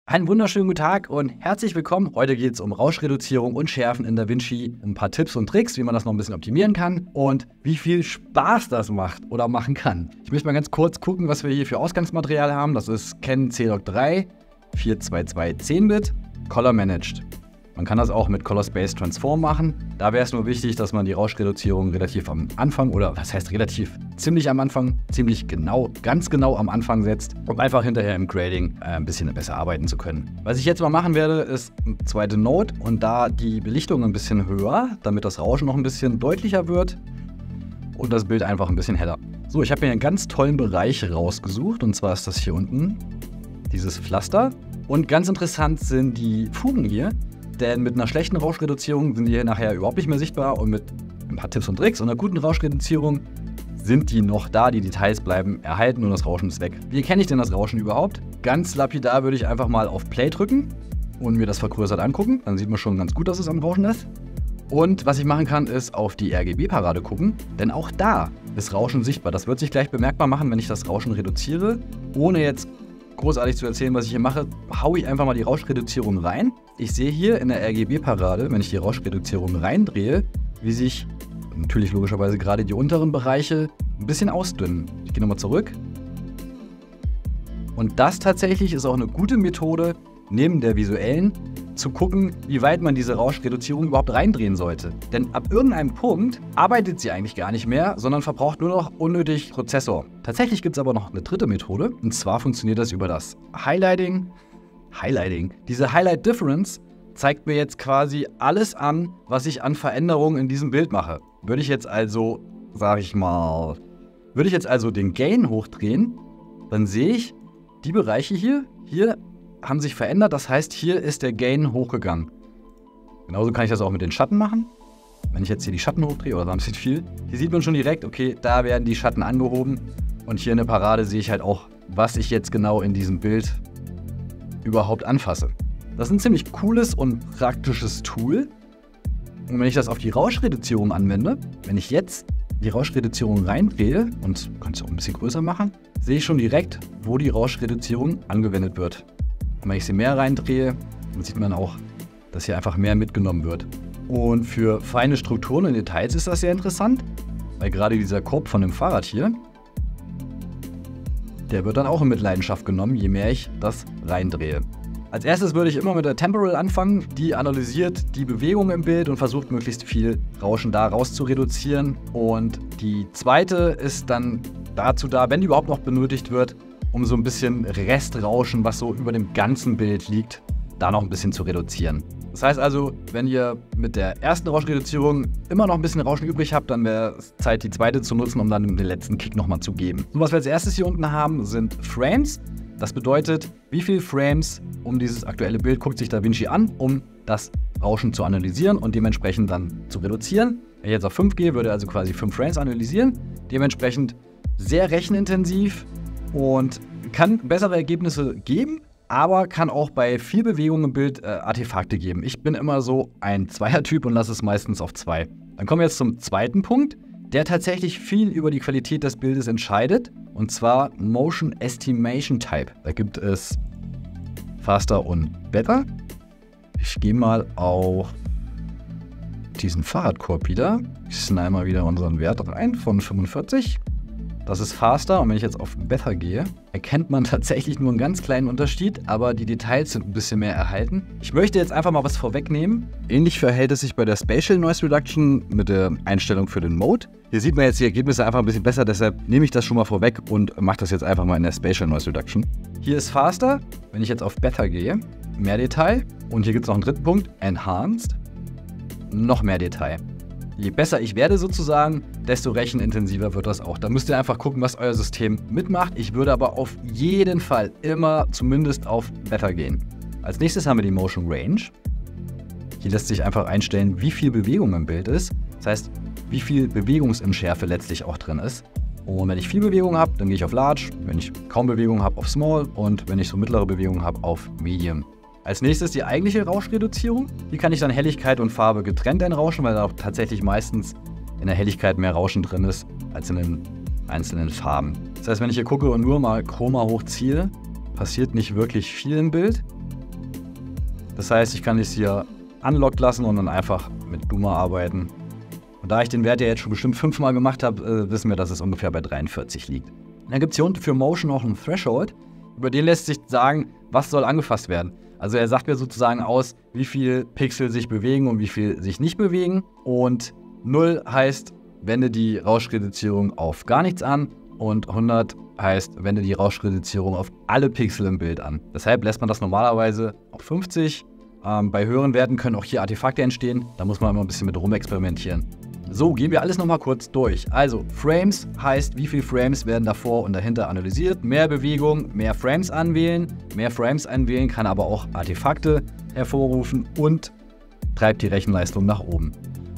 Einen wunderschönen guten Tag und herzlich willkommen. Heute geht es um Rauschreduzierung und Schärfen in DaVinci. Ein paar Tipps und Tricks, wie man das noch ein bisschen optimieren kann und wie viel Spaß das macht oder machen kann. Ich möchte mal ganz kurz gucken, was wir hier für Ausgangsmaterial haben. Das ist Canon CLOG 3, 422 10-Bit, Color Managed. Man kann das auch mit Color Space Transform machen. Da wäre es nur wichtig, dass man die Rauschreduzierung relativ am Anfang, oder was heißt relativ, ziemlich am Anfang, ziemlich genau, ganz genau am Anfang setzt, um einfach hinterher im Grading ein bisschen besser arbeiten zu können. Was ich jetzt mal machen werde, ist eine zweite Note und da die Belichtung ein bisschen höher, damit das Rauschen noch ein bisschen deutlicher wird und das Bild einfach ein bisschen heller. So, ich habe mir einen ganz tollen Bereich rausgesucht und zwar ist das hier unten, dieses Pflaster. Und ganz interessant sind die Fugen hier. Denn mit einer schlechten Rauschreduzierung sind die hier nachher überhaupt nicht mehr sichtbar und mit ein paar Tipps und Tricks und einer guten Rauschreduzierung sind die noch da, die Details bleiben erhalten und das Rauschen ist weg. Wie erkenne ich denn das Rauschen überhaupt? Ganz lapidar würde ich einfach mal auf Play drücken und mir das vergrößert angucken. Dann sieht man schon ganz gut, dass es am Rauschen ist. Und was ich machen kann, ist auf die RGB-Parade gucken, denn auch da ist Rauschen sichtbar. Das wird sich gleich bemerkbar machen, wenn ich das Rauschen reduziere, ohne jetzt großartig zu erzählen, was ich hier mache, haue ich einfach mal die Rauschreduzierung rein. Ich sehe hier in der RGB-Parade, wenn ich die Rauschreduzierung reindrehe, wie sich natürlich logischerweise gerade die unteren Bereiche ein bisschen ausdünnen. Ich gehe nochmal zurück. Und das tatsächlich ist auch eine gute Methode, neben der visuellen, zu gucken, wie weit man diese Rauschreduzierung überhaupt reindrehen sollte. Denn ab irgendeinem Punkt arbeitet sie eigentlich gar nicht mehr, sondern verbraucht nur noch unnötig Prozessor. Tatsächlich gibt es aber noch eine dritte Methode, und zwar funktioniert das über das Highlighting. Diese Highlight Difference zeigt mir jetzt quasi alles an, was ich an Veränderungen in diesem Bild mache. Würde ich jetzt also, den Gain hochdrehen, dann sehe ich, die Bereiche hier haben sich verändert, das heißt, hier ist der Gain hochgegangen. Genauso kann ich das auch mit den Schatten machen. Wenn ich jetzt hier die Schatten hochdrehe, oder ein bisschen viel, hier sieht man schon direkt, okay, da werden die Schatten angehoben. Und hier in der Parade sehe ich halt auch, was ich jetzt genau in diesem Bild überhaupt anfasse. Das ist ein ziemlich cooles und praktisches Tool. Und wenn ich das auf die Rauschreduzierung anwende, wenn ich jetzt die Rauschreduzierung reindrehe, und kann es auch ein bisschen größer machen, sehe ich schon direkt, wo die Rauschreduzierung angewendet wird. Und wenn ich sie mehr reindrehe, dann sieht man auch, dass hier einfach mehr mitgenommen wird. Und für feine Strukturen und Details ist das sehr interessant, weil gerade dieser Korb von dem Fahrrad hier, der wird dann auch in Mitleidenschaft genommen, je mehr ich das reindrehe. Als erstes würde ich immer mit der Temporal anfangen, die analysiert die Bewegung im Bild und versucht möglichst viel Rauschen da raus zu reduzieren. Und die zweite ist dann dazu da, wenn die überhaupt noch benötigt wird, um so ein bisschen Restrauschen, was so über dem ganzen Bild liegt, da noch ein bisschen zu reduzieren. Das heißt also, wenn ihr mit der ersten Rauschreduzierung immer noch ein bisschen Rauschen übrig habt, dann wäre es Zeit, die zweite zu nutzen, um dann den letzten Kick nochmal zu geben. So, was wir als erstes hier unten haben, sind Frames. Das bedeutet, wie viele Frames um dieses aktuelle Bild guckt sich DaVinci an, um das Rauschen zu analysieren und dementsprechend dann zu reduzieren. Wenn ich jetzt auf 5 gehe, würde er also quasi 5 Frames analysieren. Dementsprechend sehr rechenintensiv und kann bessere Ergebnisse geben, aber kann auch bei viel Bewegung im Bild Artefakte geben. Ich bin immer so ein Zweier-Typ und lasse es meistens auf 2. Dann kommen wir jetzt zum zweiten Punkt, der tatsächlich viel über die Qualität des Bildes entscheidet, und zwar Motion Estimation Type. Da gibt es Faster und Better. Ich gehe mal auf diesen Fahrradkorb wieder. Ich snime mal wieder unseren Wert rein von 45. Das ist Faster, und wenn ich jetzt auf Better gehe, erkennt man tatsächlich nur einen ganz kleinen Unterschied, aber die Details sind ein bisschen mehr erhalten. Ich möchte jetzt einfach mal was vorwegnehmen. Ähnlich verhält es sich bei der Spatial Noise Reduction mit der Einstellung für den Mode. Hier sieht man jetzt die Ergebnisse einfach ein bisschen besser, deshalb nehme ich das schon mal vorweg und mache das jetzt einfach mal in der Spatial Noise Reduction. Hier ist Faster, wenn ich jetzt auf Better gehe, mehr Detail. Und hier gibt es noch einen dritten Punkt, Enhanced, noch mehr Detail. Je besser ich werde sozusagen, desto rechenintensiver wird das auch. Da müsst ihr einfach gucken, was euer System mitmacht. Ich würde aber auf jeden Fall immer zumindest auf Better gehen. Als nächstes haben wir die Motion Range. Hier lässt sich einfach einstellen, wie viel Bewegung im Bild ist. Das heißt, wie viel Bewegungsunschärfe letztlich auch drin ist. Und wenn ich viel Bewegung habe, dann gehe ich auf Large. Wenn ich kaum Bewegung habe, auf Small. Und wenn ich so mittlere Bewegung habe, auf Medium. Als nächstes die eigentliche Rauschreduzierung. Hier kann ich dann Helligkeit und Farbe getrennt einrauschen, weil da auch tatsächlich meistens in der Helligkeit mehr Rauschen drin ist, als in den einzelnen Farben. Das heißt, wenn ich hier gucke und nur mal Chroma hochziehe, passiert nicht wirklich viel im Bild. Das heißt, ich kann es hier unlocked lassen und dann einfach mit Luma arbeiten. Und da ich den Wert ja jetzt schon bestimmt 5-mal gemacht habe, wissen wir, dass es ungefähr bei 43 liegt. Und dann gibt es hier unten für Motion auch einen Threshold. Über den lässt sich sagen, was soll angefasst werden. Also er sagt mir sozusagen aus, wie viel Pixel sich bewegen und wie viel sich nicht bewegen. Und 0 heißt, wende die Rauschreduzierung auf gar nichts an. Und 100 heißt, wende die Rauschreduzierung auf alle Pixel im Bild an. Deshalb lässt man das normalerweise auf 50. Bei höheren Werten können auch hier Artefakte entstehen. Da muss man immer ein bisschen mit rumexperimentieren. So, gehen wir alles nochmal kurz durch. Also, Frames heißt, wie viele Frames werden davor und dahinter analysiert. Mehr Bewegung, mehr Frames anwählen. Mehr Frames anwählen kann aber auch Artefakte hervorrufen und treibt die Rechenleistung nach oben.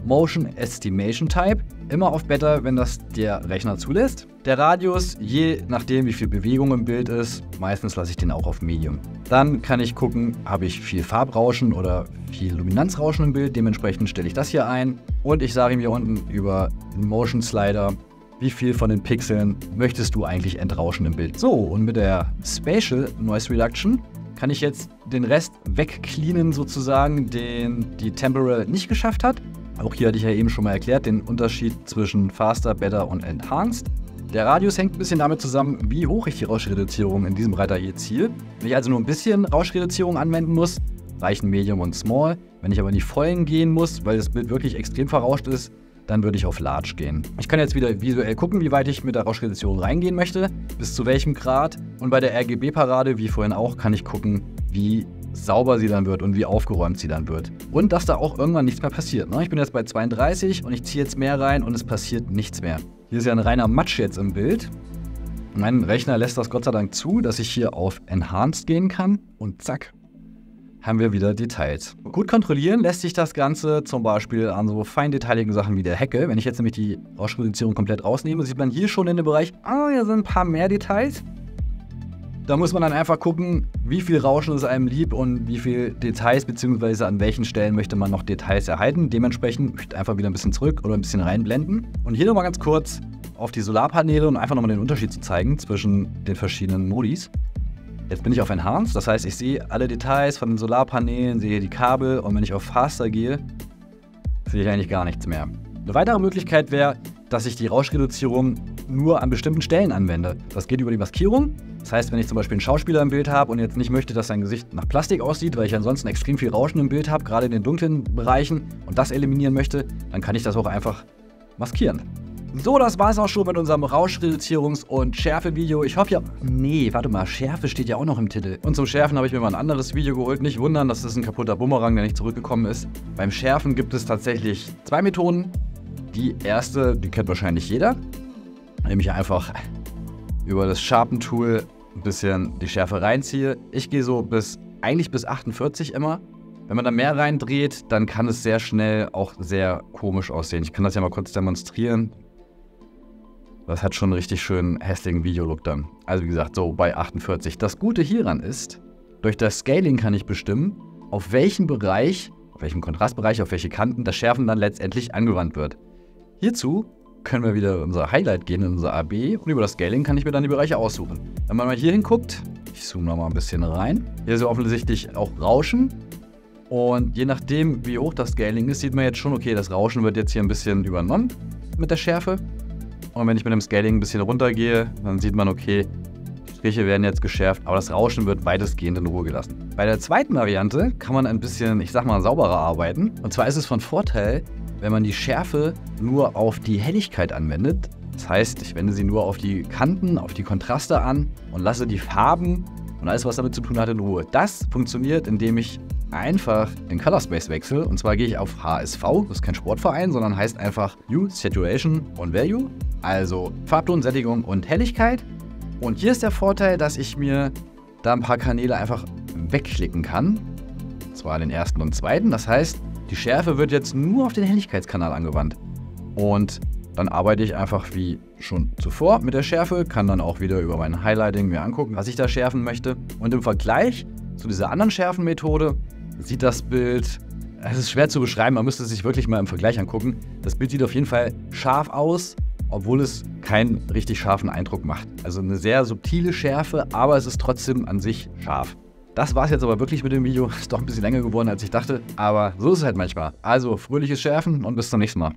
Motion Estimation Type, immer auf Better, wenn das der Rechner zulässt. Der Radius, je nachdem wie viel Bewegung im Bild ist, meistens lasse ich den auch auf Medium. Dann kann ich gucken, habe ich viel Farbrauschen oder viel Luminanzrauschen im Bild, dementsprechend stelle ich das hier ein. Und ich sage ihm hier unten über den Motion Slider, wie viel von den Pixeln möchtest du eigentlich entrauschen im Bild. So, und mit der Spatial Noise Reduction kann ich jetzt den Rest wegcleanen sozusagen, den die Temporal nicht geschafft hat. Auch hier hatte ich ja eben schon mal erklärt, den Unterschied zwischen Faster, Better und Enhanced. Der Radius hängt ein bisschen damit zusammen, wie hoch ich die Rauschreduzierung in diesem Reiter hier ziehe. Wenn ich also nur ein bisschen Rauschreduzierung anwenden muss, reichen Medium und Small. Wenn ich aber in die Vollen gehen muss, weil das Bild wirklich extrem verrauscht ist, dann würde ich auf Large gehen. Ich kann jetzt wieder visuell gucken, wie weit ich mit der Rauschreduzierung reingehen möchte, bis zu welchem Grad. Und bei der RGB-Parade, wie vorhin auch, kann ich gucken, wie sauber sie dann wird und wie aufgeräumt sie dann wird. Und dass da auch irgendwann nichts mehr passiert. Ne? Ich bin jetzt bei 32 und ich ziehe jetzt mehr rein und es passiert nichts mehr. Hier ist ja ein reiner Matsch jetzt im Bild. Mein Rechner lässt das Gott sei Dank zu, dass ich hier auf Enhanced gehen kann und zack, haben wir wieder Details. Gut kontrollieren lässt sich das Ganze zum Beispiel an so feindetailigen Sachen wie der Hecke. Wenn ich jetzt nämlich die Rauschreduzierung komplett rausnehme, sieht man hier schon in dem Bereich, hier sind ein paar mehr Details. Da muss man dann einfach gucken, wie viel Rauschen ist einem lieb und wie viel Details bzw. an welchen Stellen möchte man noch Details erhalten. Dementsprechend einfach wieder ein bisschen zurück oder ein bisschen reinblenden. Und hier nochmal ganz kurz auf die Solarpaneele und einfach nochmal den Unterschied zu zeigen zwischen den verschiedenen Modis. Jetzt bin ich auf Enhanced, das heißt, ich sehe alle Details von den Solarpanelen, sehe die Kabel und wenn ich auf Faster gehe, sehe ich eigentlich gar nichts mehr. Eine weitere Möglichkeit wäre, dass ich die Rauschreduzierung nur an bestimmten Stellen anwende. Das geht über die Maskierung. Das heißt, wenn ich zum Beispiel einen Schauspieler im Bild habe und jetzt nicht möchte, dass sein Gesicht nach Plastik aussieht, weil ich ansonsten extrem viel Rauschen im Bild habe, gerade in den dunklen Bereichen und das eliminieren möchte, dann kann ich das auch einfach maskieren. So, das war es auch schon mit unserem Rauschreduzierungs- und Schärfe-Video. Ich hoffe ja... Nee, warte mal, Schärfe steht ja auch noch im Titel. Und zum Schärfen habe ich mir mal ein anderes Video geholt. Nicht wundern, das ist ein kaputter Bumerang, der nicht zurückgekommen ist. Beim Schärfen gibt es tatsächlich 2 Methoden. Die erste, die kennt wahrscheinlich jeder. Indem ich einfach über das Sharpen-Tool ein bisschen die Schärfe reinziehe. Ich gehe so eigentlich bis 48 immer. Wenn man da mehr reindreht, dann kann es sehr schnell auch sehr komisch aussehen. Ich kann das ja mal kurz demonstrieren. Das hat schon einen richtig schönen hässlichen Videolook dann. Also wie gesagt, so bei 48. Das Gute hieran ist, durch das Scaling kann ich bestimmen, auf welchen Bereich, auf welchem Kontrastbereich, auf welche Kanten das Schärfen dann letztendlich angewandt wird. Hierzu können wir wieder in unser Highlight gehen, in unser AB und über das Scaling kann ich mir dann die Bereiche aussuchen. Wenn man mal hier hinguckt, ich zoome noch mal ein bisschen rein, hier ist ja offensichtlich auch Rauschen und je nachdem wie hoch das Scaling ist, sieht man jetzt schon, okay, das Rauschen wird jetzt hier ein bisschen übernommen mit der Schärfe und wenn ich mit dem Scaling ein bisschen runtergehe, dann sieht man, okay, die Striche werden jetzt geschärft, aber das Rauschen wird weitestgehend in Ruhe gelassen. Bei der zweiten Variante kann man ein bisschen, ich sag mal, sauberer arbeiten und zwar ist es von Vorteil, wenn man die Schärfe nur auf die Helligkeit anwendet. Das heißt, ich wende sie nur auf die Kanten, auf die Kontraste an und lasse die Farben und alles, was damit zu tun hat, in Ruhe. Das funktioniert, indem ich einfach den Color Space wechsle. Und zwar gehe ich auf HSV, das ist kein Sportverein, sondern heißt einfach Hue, Saturation und Value. Also Farbton, Sättigung und Helligkeit. Und hier ist der Vorteil, dass ich mir da ein paar Kanäle einfach wegklicken kann. Und zwar den ersten und zweiten. Das heißt, die Schärfe wird jetzt nur auf den Helligkeitskanal angewandt. Und dann arbeite ich einfach wie schon zuvor mit der Schärfe, kann dann auch wieder über mein Highlighting mir angucken, was ich da schärfen möchte. Und im Vergleich zu dieser anderen Schärfenmethode sieht das Bild, es ist schwer zu beschreiben, man müsste es sich wirklich mal im Vergleich angucken. Das Bild sieht auf jeden Fall scharf aus, obwohl es keinen richtig scharfen Eindruck macht. Also eine sehr subtile Schärfe, aber es ist trotzdem an sich scharf. Das war es jetzt aber wirklich mit dem Video. Ist doch ein bisschen länger geworden, als ich dachte. Aber so ist es halt manchmal. Also fröhliches Schärfen und bis zum nächsten Mal.